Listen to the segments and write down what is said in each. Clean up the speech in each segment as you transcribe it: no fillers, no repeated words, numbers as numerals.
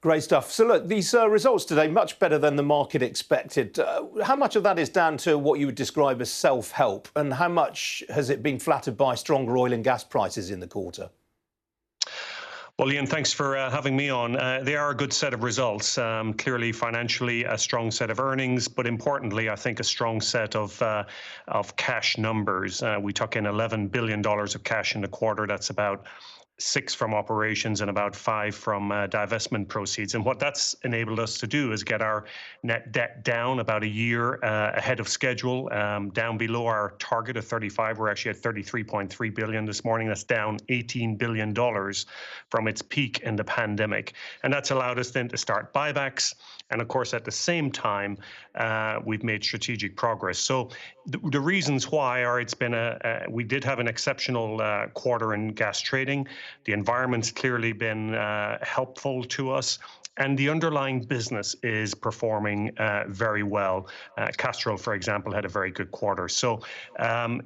Great stuff. So look, these results today, much better than the market expected. How much of that is down to what you would describe as self-help, and how much has it been flattered by stronger oil and gas prices in the quarter? Well, Ian, thanks for having me on. They are a good set of results. Clearly, financially, a strong set of earnings, but importantly, I think a strong set of cash numbers. We took in $11 billion of cash in the quarter. That's about 6 from operations and about 5 from divestment proceeds. And what that's enabled us to do is get our net debt down about a year ahead of schedule, down below our target of 35. We're actually at 33.3 billion this morning. That's down $18 billion from its peak in the pandemic. And that's allowed us then to start buybacks. And of course, at the same time, we've made strategic progress. So the reasons why are we did have an exceptional quarter in gas trading. The environment's clearly been helpful to us, and the underlying business is performing very well. Castrol, for example, had a very good quarter. So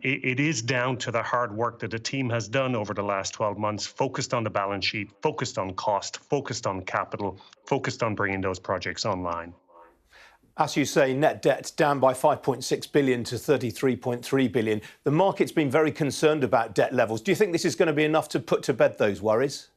it is down to the hard work that the team has done over the last 12 months, focused on the balance sheet, focused on cost, focused on capital, focused on bringing those projects online. As you say, net debt down by 5.6 billion to 33.3 billion. The market's been very concerned about debt levels. Do you think this is going to be enough to put to bed those worries?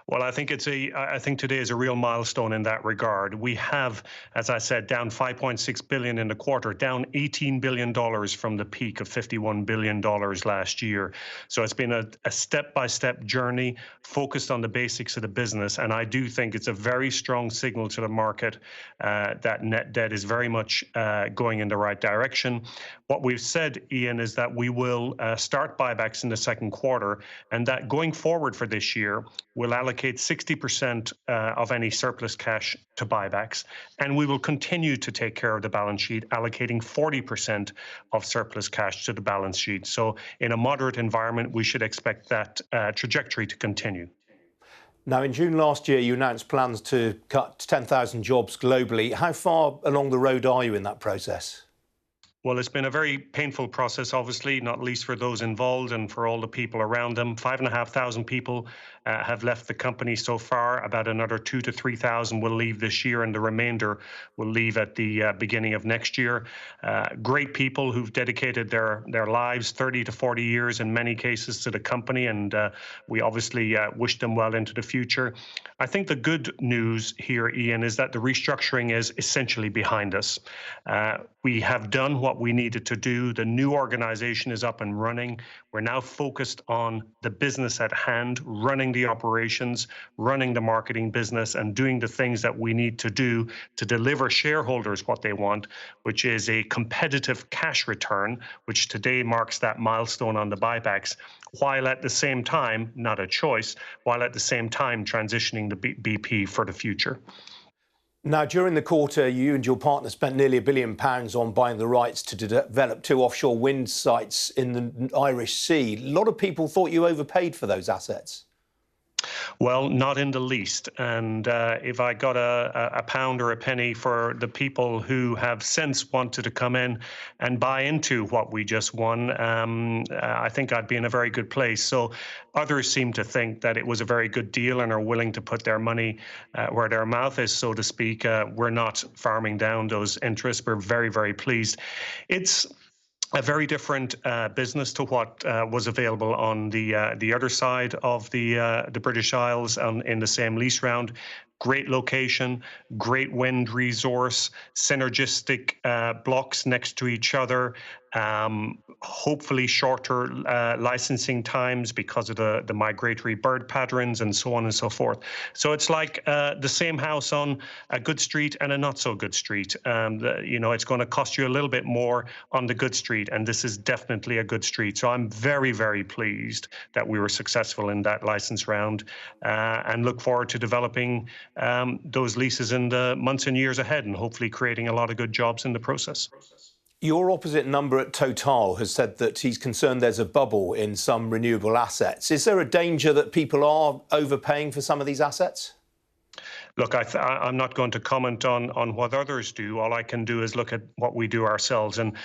Well, I think today is a real milestone in that regard. We have, as I said, down 5.6 billion in the quarter, down $18 billion from the peak of $51 billion last year. So it's been a step-by-step journey focused on the basics of the business. And I do think it's a very strong signal to the market that net debt is very much going in the right direction. What we've said, Ian, is that we will start buybacks in the second quarter, and that going forward for this year, we'll allocate 60% of any surplus cash to buybacks, and we will continue to take care of the balance sheet, allocating 40% of surplus cash to the balance sheet. So in a moderate environment, we should expect that trajectory to continue. Now, in June last year, you announced plans to cut 10,000 jobs globally. How far along the road are you in that process? Well, it's been a very painful process, obviously, not least for those involved and for all the people around them. 5,500 people have left the company so far. About another 2,000 to 3,000 will leave this year, and the remainder will leave at the beginning of next year. Great people who've dedicated their lives, 30 to 40 years in many cases, to the company, and we obviously wish them well into the future. I think the good news here, Ian, is that the restructuring is essentially behind us. We have done what we needed to do. The new organization is up and running. We're now focused on the business at hand, running the operations, running the marketing business, and doing the things that we need to do to deliver shareholders what they want, which is a competitive cash return, which today marks that milestone on the buybacks, while at the same time, not a choice, while at the same time transitioning the BP for the future. Now, during the quarter, you and your partner spent nearly £1 billion on buying the rights to develop 2 offshore wind sites in the Irish Sea. A lot of people thought you overpaid for those assets. Well, not in the least. And if I got a pound or a penny for the people who have since wanted to come in and buy into what we just won, I think I'd be in a very good place. So others seem to think that it was a very good deal and are willing to put their money where their mouth is, so to speak. We're not farming down those interests. We're very, very pleased. It's a very different business to what was available on the other side of the British Isles in the same lease round. Great location, great wind resource, synergistic blocks next to each other, hopefully shorter licensing times because of the migratory bird patterns and so on and so forth. So it's like the same house on a good street and a not so good street. It's going to cost you a little bit more on the good street, and this is definitely a good street. So I'm very, very pleased that we were successful in that license round, and look forward to developing those leases in the months and years ahead, and hopefully creating a lot of good jobs in the process. Your opposite number at Total has said that he's concerned there's a bubble in some renewable assets. Is there a danger that people are overpaying for some of these assets? Look, I'm not going to comment on what others do. All I can do is look at what we do ourselves. And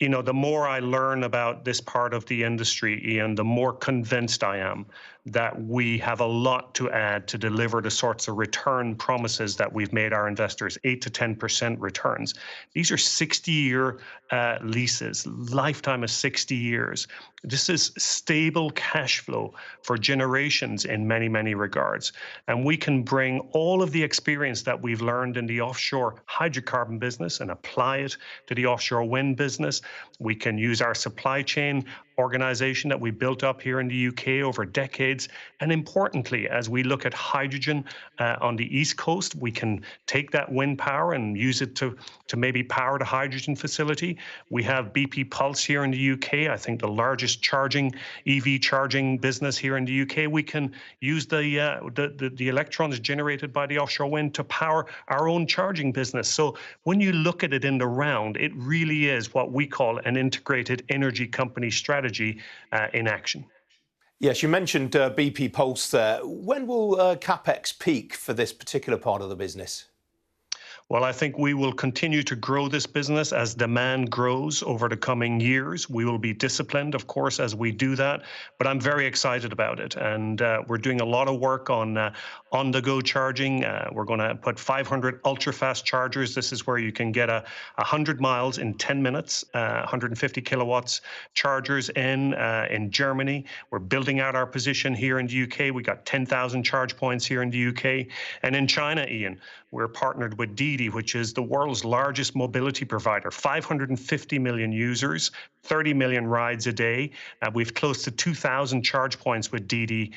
the more I learn about this part of the industry, Ian, the more convinced I am that we have a lot to add to deliver the sorts of return promises that we've made our investors, 8 to 10% returns. These are 60-year leases, lifetime of 60 years. This is stable cash flow for generations in many, many regards. And we can bring all of the experience that we've learned in the offshore hydrocarbon business and apply it to the offshore wind business. We can use our supply chain organization that we built up here in the UK over decades. And importantly, as we look at hydrogen on the East Coast, we can take that wind power and use it to maybe power the hydrogen facility. We have BP Pulse here in the UK, I think the largest EV charging business here in the UK. We can use the electrons generated by the offshore wind to power our own charging business. So when you look at it in the round, it really is what we call an integrated energy company strategy in action. Yes, you mentioned BP Pulse there. When will CapEx peak for this particular part of the business? Well, I think we will continue to grow this business as demand grows over the coming years. We will be disciplined, of course, as we do that, but I'm very excited about it. And we're doing a lot of work on-the-go charging. We're going to put 500 ultra-fast chargers. This is where you can get 100 miles in 10 minutes, 150 kilowatts chargers in Germany. We're building out our position here in the UK. We got 10,000 charge points here in the UK. And in China, Ian, we're partnered with Didi, which is the world's largest mobility provider, 550 million users, 30 million rides a day. We've close to 2,000 charge points with Didi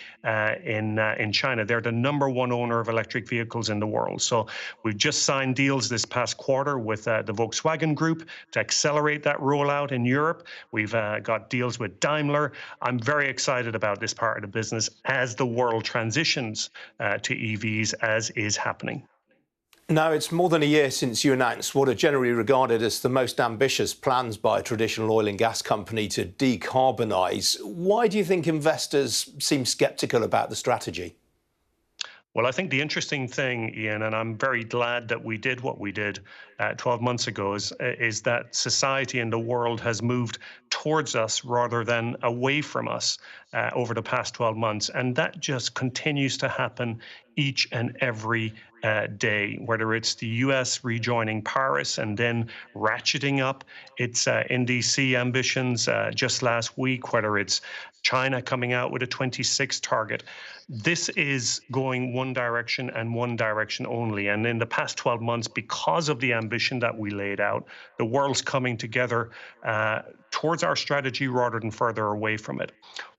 in China. They're the #1 owner of electric vehicles in the world. So we've just signed deals this past quarter with the Volkswagen Group to accelerate that rollout in Europe. We've got deals with Daimler. I'm very excited about this part of the business as the world transitions to EVs, as is happening. Now, it's more than a year since you announced what are generally regarded as the most ambitious plans by a traditional oil and gas company to decarbonise. Why do you think investors seem sceptical about the strategy? Well, I think the interesting thing, Ian, and I'm very glad that we did what we did 12 months ago, is that society and the world has moved towards us rather than away from us over the past 12 months. And that just continues to happen each and every day, whether it's the US rejoining Paris and then ratcheting up its NDC ambitions just last week, whether it's China coming out with a 26 target. This is going one direction and one direction only. And in the past 12 months, because of the ambition that we laid out, the world's coming together towards our strategy rather than further away from it.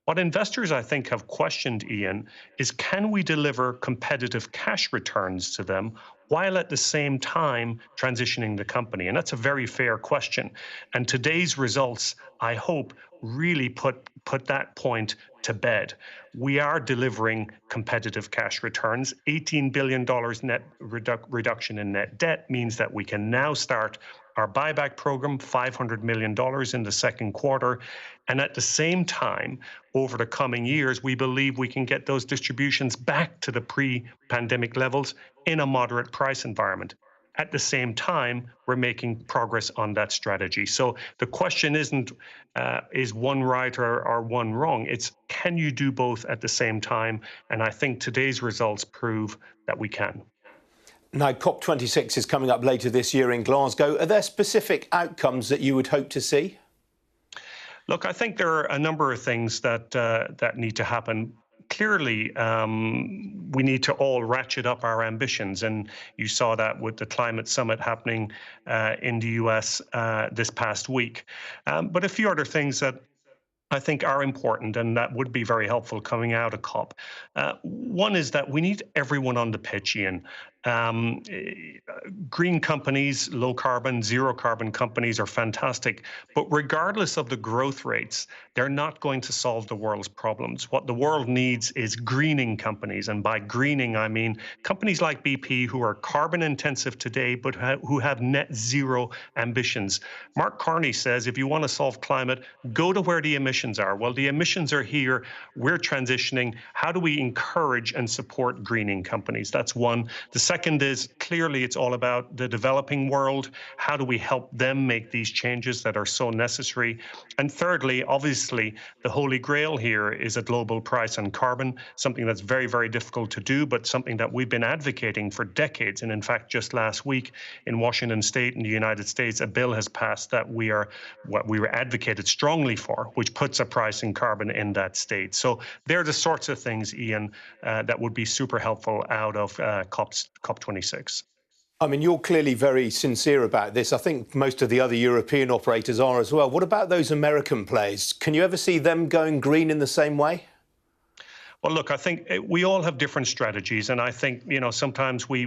What investors, I think, have questioned, Ian, is can we deliver competitive cash returns to them while at the same time transitioning the company? And that's a very fair question. And today's results, I hope, really put that point to bed. We are delivering competitive cash returns. $18 billion net reduction in net debt means that we can now start our buyback program, $500 million in the second quarter. And at the same time, over the coming years, we believe we can get those distributions back to the pre-pandemic levels in a moderate price environment. At the same time, we're making progress on that strategy. So the question isn't, is one right or one wrong? It's, can you do both at the same time? And I think today's results prove that we can. Now, COP26 is coming up later this year in Glasgow. Are there specific outcomes that you would hope to see? Look, I think there are a number of things that need to happen. Clearly, we need to all ratchet up our ambitions, and you saw that with the climate summit happening in the US this past week. But a few other things that I think are important and that would be very helpful coming out of COP. One is that we need everyone on the pitch, Ian. Green companies, low carbon, zero carbon companies are fantastic, but regardless of the growth rates, they're not going to solve the world's problems. What the world needs is greening companies. And by greening, I mean companies like BP who are carbon intensive today, but who have net zero ambitions. Mark Carney says, if you want to solve climate, go to where the emissions are. Well, the emissions are here. We're transitioning. How do we encourage and support greening companies? That's one. The second Second is clearly it's all about the developing world. How do we help them make these changes that are so necessary? And thirdly, obviously, the holy grail here is a global price on carbon, something that's very, very difficult to do, but something that we've been advocating for decades. And in fact, just last week in Washington State in the United States, a bill has passed that we were advocated strongly for, which puts a price in carbon in that state. So they're the sorts of things, Ian, that would be super helpful out of COP26. I mean, you're clearly very sincere about this. I think most of the other European operators are as well. What about those American players? Can you ever see them going green in the same way? Well, look, I think we all have different strategies, and I think sometimes we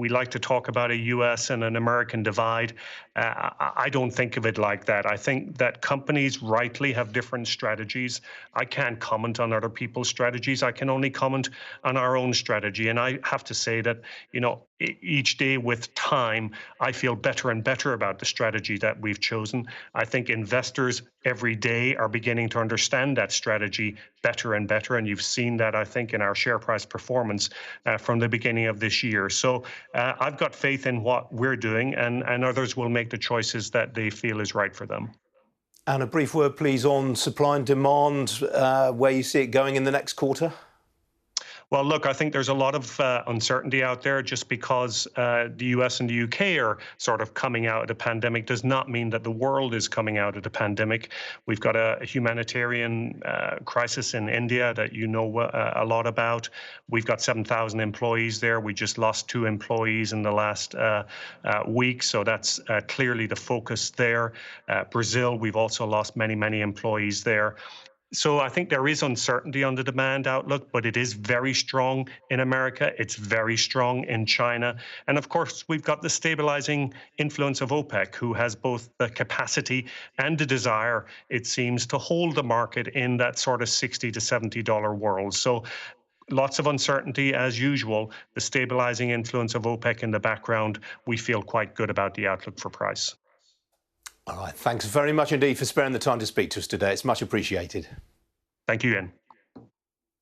like to talk about a U.S. and an American divide. I don't think of it like that. I think that companies rightly have different strategies. I can't comment on other people's strategies. I can only comment on our own strategy, and I have to say that each day with time, I feel better and better about the strategy that we've chosen. I think investors every day are beginning to understand that strategy better and better, and you've seen that, I think, in our share price performance from the beginning of this year. So I've got faith in what we're doing, and others will make the choices that they feel is right for them. And a brief word, please, on supply and demand, where you see it going in the next quarter. Well, look, I think there's a lot of uncertainty out there. Just because the US and the UK are sort of coming out of the pandemic does not mean that the world is coming out of the pandemic. We've got a humanitarian crisis in India that you know a lot about. We've got 7,000 employees there. We just lost 2 employees in the last week, so that's clearly the focus there. Brazil, we've also lost many, many employees there. So I think there is uncertainty on the demand outlook, but it is very strong in America. It's very strong in China. And of course, we've got the stabilizing influence of OPEC, who has both the capacity and the desire, it seems, to hold the market in that sort of $60 to $70 world. So lots of uncertainty as usual. The stabilizing influence of OPEC in the background, we feel quite good about the outlook for price. All right. Thanks very much indeed for sparing the time to speak to us today. It's much appreciated. Thank you, Ian.